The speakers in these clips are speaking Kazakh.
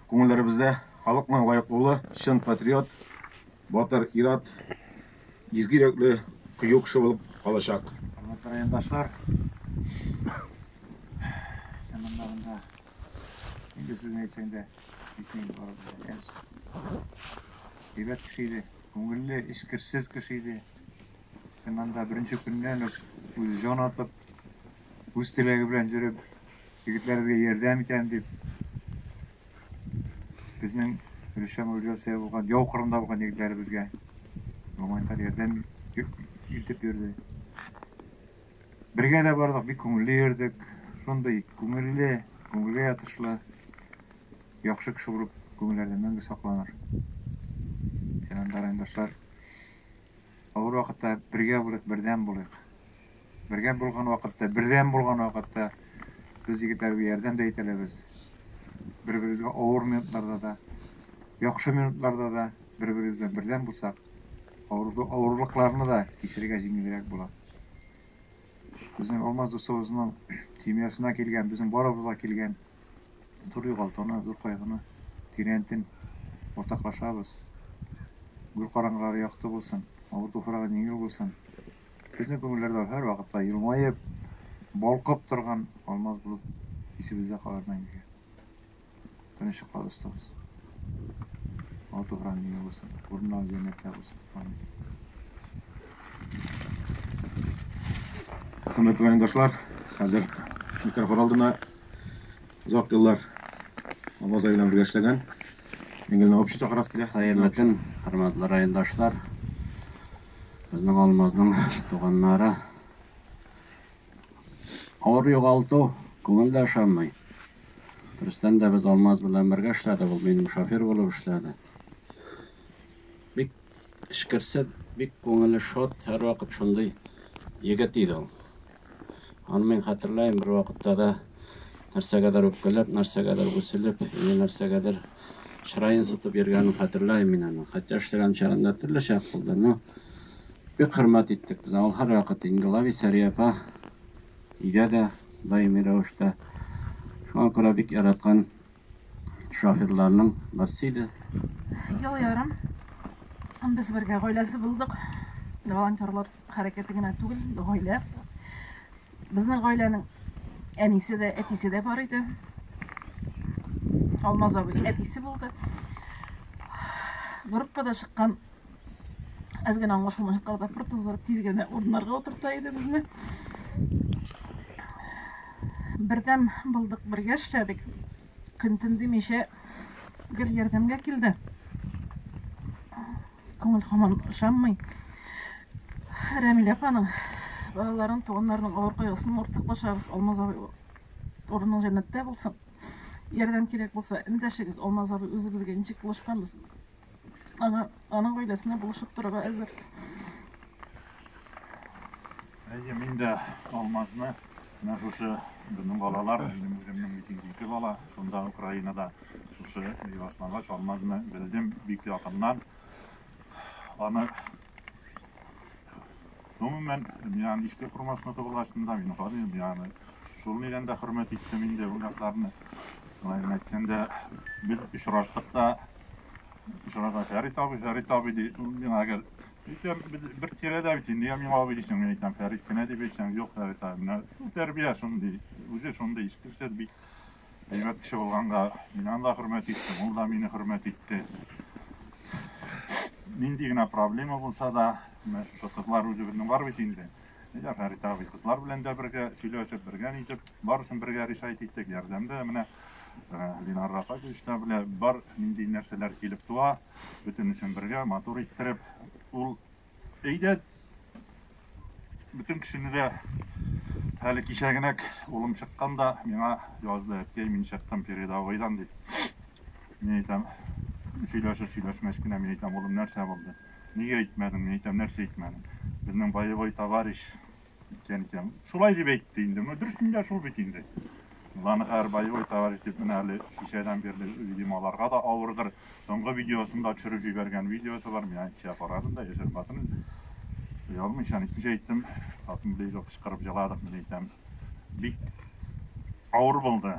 көңілдерімізде халықның лайықлы, шын патриот, батыр ират, изгиреклі күйік кіші болып қалашақ. Құрметті райондашлар, шынында енді сіздің айтсаңда бейбіт кішейді, көңілі ішкірсіз кішейді. Шынында бірінші күннен өзі жон атып, өз тілегі білен жүріп, жігітлерге ердем етем деп, біздің үлішем өлгесі болған, яу қырында болған жігітлерімізге гуманитар ердем илтіп берді. Бірге де бардық, бір көңілі ердік, сондай көңілге ятышлы, яқшы кіші бұрып, көңілерден мәңгі сақланыр. Шынында райондашлар, ауыр уақытта бірге болық, бірден болық. Бірге болған уақытта, бірден болған уақытта біз жігітлерге ердем де етелебіз. Бір-бірімізге ауыр минутларда да, яқшы минутларда да бір-бірімізден бірден болсақ, ауырлықларны да кешірге жеңілірек болады. Біздің Алмаз Досыбызның семьясына келген, біздің барабызға келген түрлі қалтаны, зор қайғыны, тирентін ортақлашабыз. Гүл қараңғылары яқты болсын, ауыр тофыраған еңіл болсын. Біздің көңілдерде әр уақытта елмайып, балқып тұрған алмаз болып есімізде қалардан келген. Тыныш шықпа достығыз. Ауыр тофыраған еңіл болсын, орнына жәрметлер болсын. Құрметті райондашлар, қазір микрофон алдына ұзақ жылдар Алмаз айынан бірге ішлеген Еңгелінің общий тоқырас келе. Қайырлы күн, құрметті райондашлар. Біздің Алмаздың туғаннары ауыр жоғалту көңілді ашамай. Дұрыстан да біз Алмаз білен бірге ішледі, бұл менің шофер болып ішледі. Бек ішкірсі, бек көңілі шот, әр уақыт шындай егет дейді ол. Аны мен қатырлайым, бір уақытта да нәрсегедер өпкелеп, нәрсегедер өсіліп, нәрсегедер шырайын сұтып ергенін қатырлайым мен аны. Қатя іштеген шағында түрлі шақ болды, но бек құрмат еттік біз. Ол har уақыт Ингелави Сарияпа үйде де даими рәвіште шуңа көре бек яратқан шоферларның бірсейді. Ел ярым, біз бірге ғойласы болдық. Волонтерлар харекеті генә түгел, ғойлә. Біздің ғойләнің әнесі де, әтесі де бар еді. Алмаз абый әтесі болды. Группада шыққан әзген аңғашылмашыққарда бір тұздырып тезгені орынларға отырта еді бізні. Бірден болдық, бірге іштедік. Күн түн демеше гүл ердемге келді. Көңіл қаман шаммай. Рәмил апаның балаларын, туғандарының ауыр қайғысының ортақлашабыз. Алмаз абай орынның жәннәтте болсын. Ердем керек болса, індәшігіз Алмаз абай өзі бізге нешек бұлышқанбыз. Аның ғойласына бұлышып тұруға әзір. Мен де Алмазны, шушы біздің балалар, өзімнің митингдегі бала, сонда Украинада шушы башлагач Алмазны білдім бик якыннан. Аны Мен ішкі құрмасына тоғылғашында мен қадым, шул неден де құрмет еттім енді ұлақтарыны. Әйткенде біз ұшыраштықта, Фәрит абы де, бір тереде бітін, мен абы дейсің, мен айтам, Фәрит кіне де бейсің, жоқ Фәрит абы. Тәрбия шынды, өзі шынды ішкірседі бейт. Бейбет кіші болғанға мен да құрмет еттім, ол да мені құрмет етті. Мен дегіне проблема болса да, қызлар өзі бірінің бар бейсінде. Фәрит абы қызлар білен де бірге сөйлесіп, бірге нетіп, бар үшін бірге решайт еттік ярдамды. Міне Ленар Рафаковичта біле бар мендей нәрселер келіп туа, бүтін үшін бірге мотор еттіріп, ол әйде бүтін кішіні де әлі кешегінек олым шыққанда меңа жазды әткей мен шықтым передовойдан дейді. Мен айтам, сөйлесіп-мәшкіне мен айтам, олым нәрсе болды. Неге айтмадың, мен айтам, нәрсе айтмадың. Біздің боевой товарищ, шулай деп айтты енді, дұрыстында шул бет енді. Ланы қар боевой товарищ деп мен әлі кешеден берді видеоларға да ауырдыр. Соңғы видеосында түсіріп жіберген видеосы бар, мен айтшы апарадым да, ешір батын. Ялым, ешен етмеше айттым, атын білей жоқ шықырып жыладық, мен айтам. Бик ауыр болды.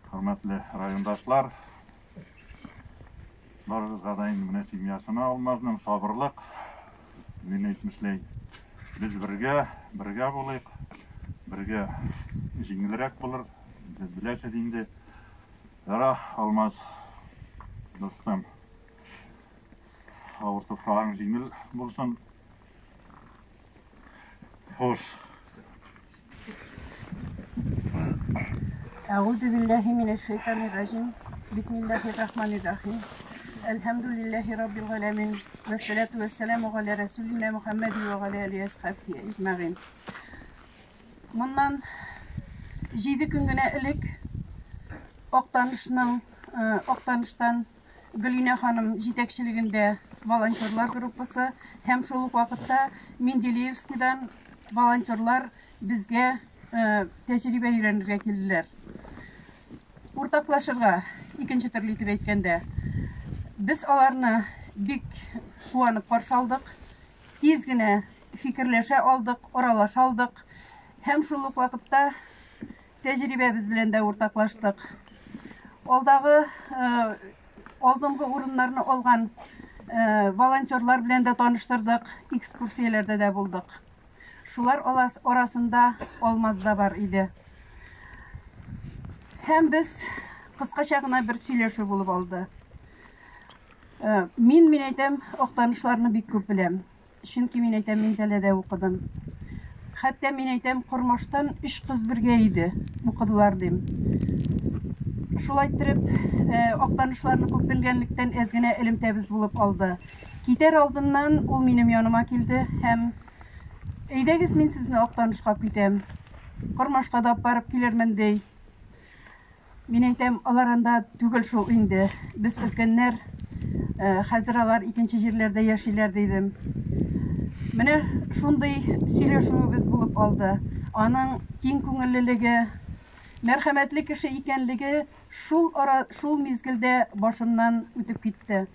Құрметлі райондашлар, Барыгызга да инде менә семьясына алмазның сабырлык. Мин әйтмешләй, без бергә булыйк. Бергә җиңелрәк булыр. Без беләсез инде. Ара Алмаз достым. Авыр туфрагың җиңел булсын. Хош. أعوذ بالله من الشيطان الرجيم بسم الله الرحمن الرحيم الحمد لله رب العالمين والصلاة والسلام على رسولنا محمد وعلى آله وصحبه أجمعين. Моннан 7 көн генә элек Актаныштан Гөлинә ханым җитәкчелегендә волонтерлар группасы һәм шул ук вакытта Менделеевскидан волонтерлар безгә тәҗрибә өйрәнергә килделәр. Уртаклашырга, икенче төрле итеп әйткәндә, без аларны бик куанып каршы алдык, тиз генә фикерләшә алдык, аралаша алдык һәм шул ук вакытта тәҗрибәбез белән дә уртаклаштык. Алдынгы урыннарны алган волонтерлар белән дә таныштырдык, экскурсияләрдә дә булдык. Шулар арасында Алмаз да бар иде. Һәм без кыскача гына бер сөйләшү булып алды. Мин әйтәм, Актанышларны бик күп беләм. Чөнки мин әйтәм, Минзәләдә укыдым. Хәтта мин әйтәм, Кормаштан 3 кыз бергә иде, укыдылар дим. Шулай итеп, Актанышларны күп белгәнлектән әз генә элемтәбез булып алды. Китәр алдыннан ул минем яныма килде һәм әйдәгез, мин сезне Актанышка китәм. Кормашка да барып килермен ди. Мин әйтәм, алар анда түгел шул инде. Без өлкәннәр, хәзер алар икенче җирләрдә яшиләр дидем. Менә шундый сөйләшүебез булып алды. Аның киң күңеллелеге, мәрхәмәтле кеше икәнлеге шул мизгелдә башымнан үтеп китте.